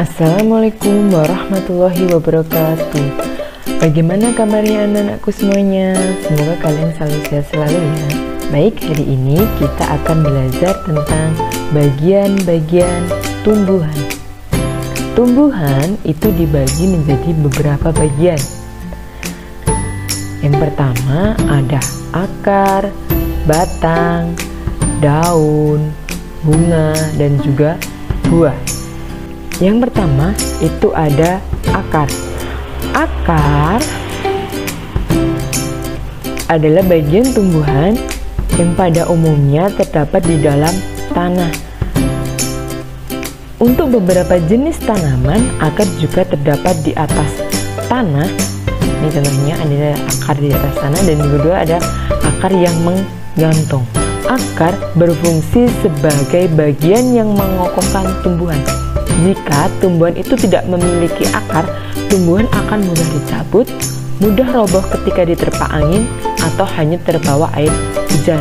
Assalamualaikum warahmatullahi wabarakatuh. Bagaimana kabarnya anak-anakku semuanya? Semoga kalian selalu sehat selalu ya. Baik, hari ini kita akan belajar tentang bagian-bagian tumbuhan. Tumbuhan itu dibagi menjadi beberapa bagian. Yang pertama ada akar, batang, daun, bunga, dan juga buah. Yang pertama itu ada akar. Akar adalah bagian tumbuhan yang pada umumnya terdapat di dalam tanah. Untuk beberapa jenis tanaman, akar juga terdapat di atas tanah. Ini contohnya ada akar di atas tanah, dan yang kedua ada akar yang menggantung. Akar berfungsi sebagai bagian yang mengokohkan tumbuhan. Jika tumbuhan itu tidak memiliki akar, tumbuhan akan mudah dicabut, mudah roboh ketika diterpa angin, atau hanya terbawa air hujan.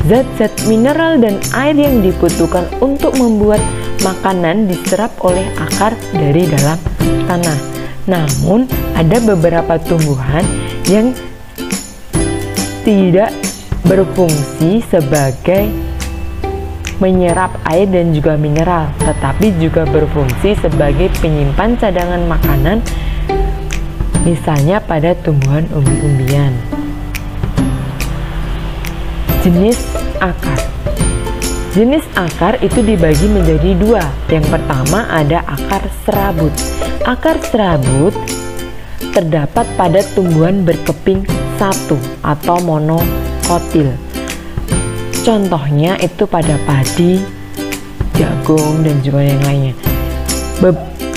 Zat-zat mineral dan air yang dibutuhkan untuk membuat makanan diserap oleh akar dari dalam tanah. Namun, ada beberapa tumbuhan yang tidak berfungsi sebagai menyerap air dan juga mineral, tetapi juga berfungsi sebagai penyimpan cadangan makanan, misalnya pada tumbuhan umbi-umbian. Jenis akar. Jenis akar itu dibagi menjadi dua. Yang pertama ada akar serabut. Akar serabut terdapat pada tumbuhan berkeping satu atau monokotil. Contohnya itu pada padi, jagung, dan juga yang lainnya.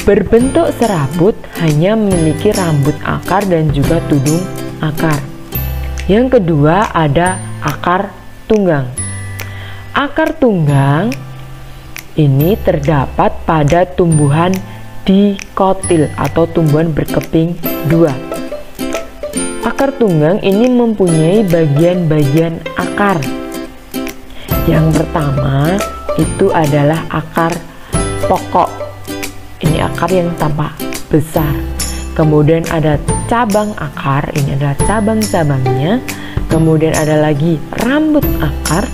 Berbentuk serabut, hanya memiliki rambut akar dan juga tudung akar. Yang kedua ada akar tunggang. Akar tunggang ini terdapat pada tumbuhan dikotil atau tumbuhan berkeping dua. Akar tunggang ini mempunyai bagian-bagian akar. Yang pertama itu adalah akar pokok. Ini akar yang tampak besar. Kemudian ada cabang akar, ini adalah cabang-cabangnya. Kemudian ada lagi rambut akar.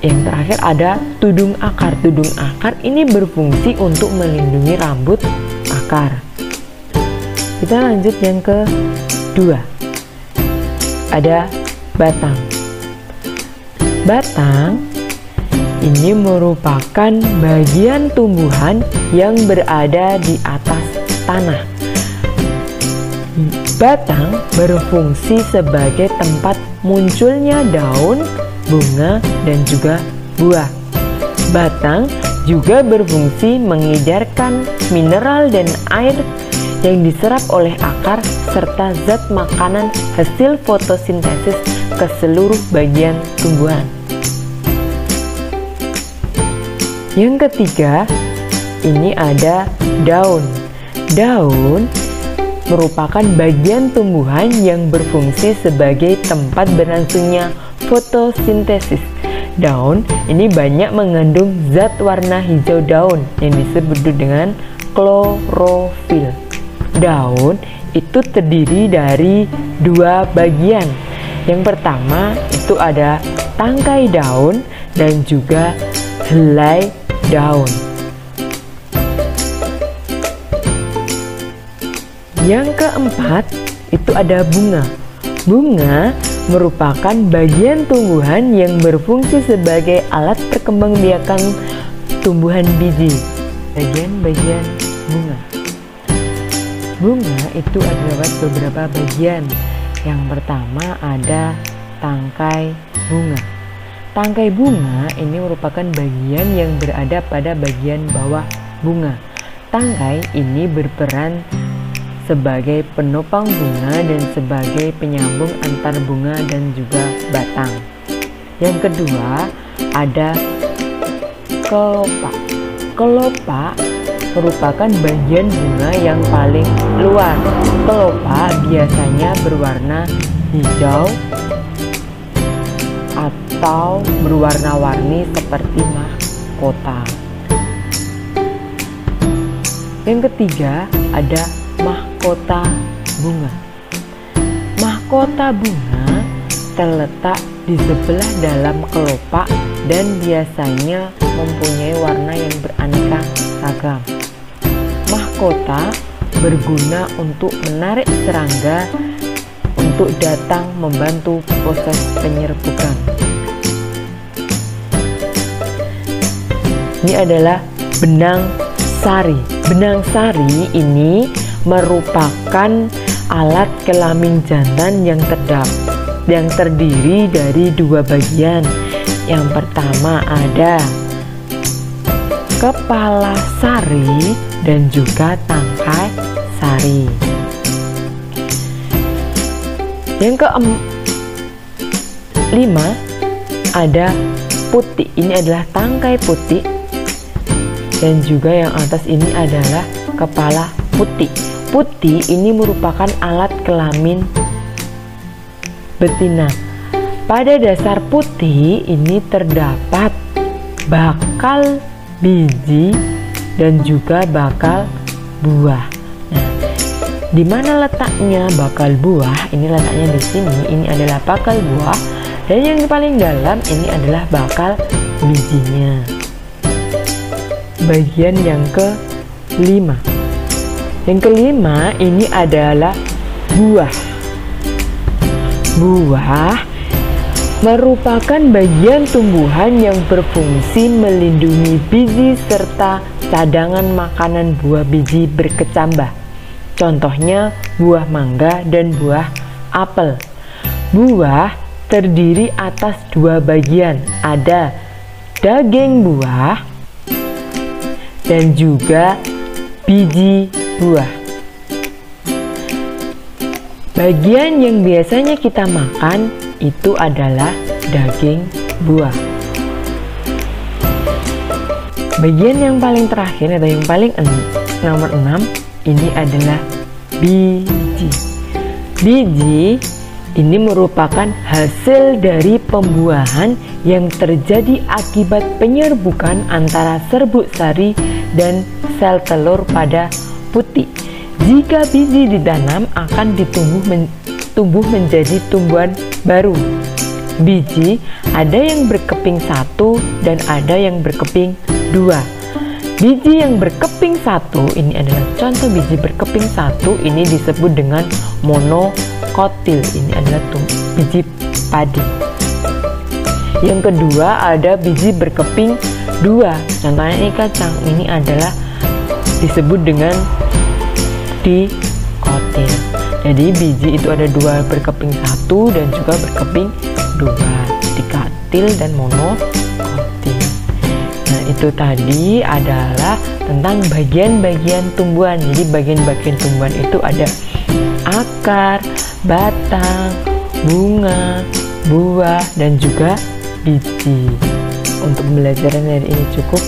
Yang terakhir ada tudung akar. Tudung akar ini berfungsi untuk melindungi rambut akar. Kita lanjut yang kedua. Ada batang. Batang ini merupakan bagian tumbuhan yang berada di atas tanah. Batang berfungsi sebagai tempat munculnya daun, bunga, dan juga buah. Batang juga berfungsi mengedarkan mineral dan air yang diserap oleh akar serta zat makanan hasil fotosintesis ke seluruh bagian tumbuhan. Yang ketiga, ini ada daun. Daun merupakan bagian tumbuhan yang berfungsi sebagai tempat berlangsungnya fotosintesis. Daun ini banyak mengandung zat warna hijau daun yang disebut dengan klorofil. Daun itu terdiri dari dua bagian. Yang pertama itu ada tangkai daun dan juga helai daun. Yang keempat itu ada bunga. Bunga merupakan bagian tumbuhan yang berfungsi sebagai alat perkembangbiakan tumbuhan biji. Bagian-bagian bunga. Bunga itu ada beberapa bagian. Yang pertama ada tangkai bunga. Tangkai bunga ini merupakan bagian yang berada pada bagian bawah bunga. Tangkai ini berperan sebagai penopang bunga dan sebagai penyambung antar bunga dan juga batang. Yang kedua ada kelopak. Kelopak merupakan bagian bunga yang paling luar. Kelopak biasanya berwarna hijau atau berwarna-warni seperti mahkota. Yang ketiga ada mahkota bunga. Mahkota bunga terletak di sebelah dalam kelopak dan biasanya mempunyai warna yang beraneka ragam. Mahkota berguna untuk menarik serangga untuk datang membantu proses penyerbukan. Ini adalah benang sari. Benang sari ini merupakan alat kelamin jantan yang terdiri dari dua bagian. Yang pertama ada kepala sari dan juga tangkai sari. Yang kelima ada putik. Ini adalah tangkai putik, dan juga yang atas ini adalah kepala putik. Putik ini merupakan alat kelamin betina. Pada dasar putik ini terdapat bakal biji dan juga bakal buah. Nah, di mana letaknya bakal buah? Ini letaknya di sini. Ini adalah bakal buah, dan yang paling dalam ini adalah bakal bijinya. Bagian yang kelima. Yang kelima ini adalah buah. Buah merupakan bagian tumbuhan yang berfungsi melindungi biji serta cadangan makanan buah biji berkecambah. Contohnya buah mangga dan buah apel. Buah terdiri atas dua bagian, ada daging buah dan juga biji buah. Bagian yang biasanya kita makan itu adalah daging buah. Bagian yang paling terakhir atau yang paling nomor 6 ini adalah biji. Biji ini merupakan hasil dari pembuahan yang terjadi akibat penyerbukan antara serbuk sari dan sel telur pada putik. Jika biji ditanam akan tumbuh menjadi tumbuhan baru. Biji ada yang berkeping satu dan ada yang berkeping dua. Biji yang berkeping satu ini adalah contoh biji berkeping satu, ini disebut dengan monokotil. Ini adalah biji padi. Yang kedua ada biji berkeping dua, contohnya ini kacang. Ini adalah disebut dengan dikotil. Jadi biji itu ada dua, berkeping satu dan juga berkeping dua, dikotil dan monokotil. Nah, itu tadi adalah tentang bagian-bagian tumbuhan. Jadi bagian-bagian tumbuhan itu ada akar, batang, bunga, buah, dan juga biji. Untuk pembelajaran dari ini cukup.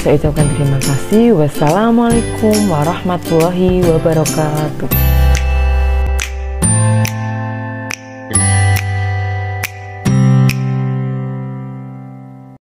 Saya ucapkan terima kasih. Wassalamualaikum warahmatullahi wabarakatuh.